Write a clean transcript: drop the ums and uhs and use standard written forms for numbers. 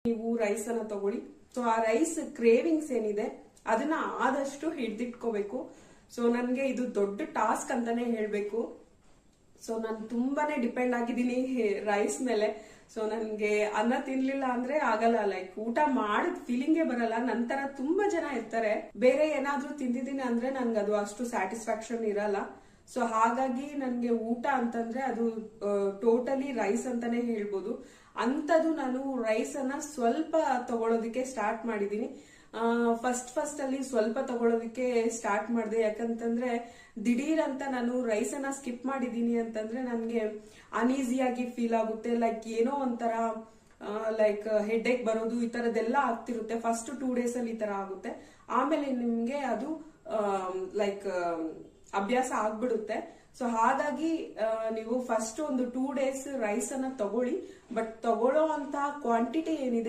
ನೀವು ರೈಸ್ ಅನ್ನ ತಗೊಳ್ಳಿ. ಸೊ ಆ ರೈಸ್ ಕ್ರೇವಿಂಗ್ಸ್ ಏನಿದೆ ಅದನ್ನ ಆದಷ್ಟು ಹಿಡ್ದಿಟ್ಕೋಬೇಕು. ಸೊ ನನ್ಗೆ ಇದು ದೊಡ್ಡ ಟಾಸ್ಕ್ ಅಂತಾನೆ ಹೇಳ್ಬೇಕು. ಸೊ ನಾನು ತುಂಬಾನೇ ಡಿಪೆಂಡ್ ಆಗಿದ್ದೀನಿ ರೈಸ್ ಮೇಲೆ. ಸೊ ನನ್ಗೆ ಅನ್ನ ತಿನ್ಲಿಲ್ಲ ಅಂದ್ರೆ ಆಗಲ್ಲ, ಲೈಕ್ ಊಟ ಮಾಡಿದ ಫೀಲಿಂಗೇ ಬರಲ್ಲ. ನಂತರ ತುಂಬಾ ಜನ ಇರ್ತಾರೆ ಬೇರೆ ಏನಾದ್ರೂ ತಿಂದಿದ್ದೀನಿ ಅಂದ್ರೆ ನನ್ಗೆ ಅದು ಅಷ್ಟು ಸ್ಯಾಟಿಸ್ಫ್ಯಾಕ್ಷನ್ ಇರಲ್ಲ. ಸೊ ಹಾಗಾಗಿ ನನ್ಗೆ ಊಟ ಅಂತಂದ್ರೆ ಅದು ಟೋಟಲಿ ರೈಸ್ ಅಂತಾನೆ ಹೇಳ್ಬೋದು. ಅಂತದ್ದು ನಾನು ರೈಸ್ ಅನ್ನ ಸ್ವಲ್ಪ ತಗೊಳೋದಿಕ್ಕೆ ಸ್ಟಾರ್ಟ್ ಮಾಡಿದೀನಿ. ಫಸ್ಟ್ ಅಲ್ಲಿ ಸ್ವಲ್ಪ ತಗೊಳೋದಿಕ್ಕೆ ಸ್ಟಾರ್ಟ್ ಮಾಡಿದೆ. ಯಾಕಂತಂದ್ರೆ ದಿಢೀರ್ ಅಂತ ನಾನು ರೈಸ್ ಅನ್ನ ಸ್ಕಿಪ್ ಮಾಡಿದೀನಿ ಅಂತಂದ್ರೆ ನನ್ಗೆ ಅನ್ಈಸಿಯಾಗಿ ಫೀಲ್ ಆಗುತ್ತೆ. ಲೈಕ್ ಏನೋ ಒಂಥರ ಲೈಕ್ ಹೆಡ್ ಏಕ್ ಬರೋದು ಈ ತರದೆಲ್ಲ ಆಗ್ತಿರುತ್ತೆ. ಫಸ್ಟ್ 2 days ಅಲ್ಲಿ ಈ ತರ ಆಗುತ್ತೆ. ಆಮೇಲೆ ನಿಮ್ಗೆ ಅದು ಲೈಕ್ ಅಭ್ಯಾಸ ಆಗ್ಬಿಡುತ್ತೆ. ಸೊ ಹಾಗಾಗಿ ನೀವು ಫಸ್ಟ್ ಒಂದು 2 days ರೈಸ್ ಅನ್ನ ತಗೊಳ್ಳಿ. ಬಟ್ ತಗೊಳ್ಳೋ ಅಂತ ಕ್ವಾಂಟಿಟಿ ಏನಿದೆ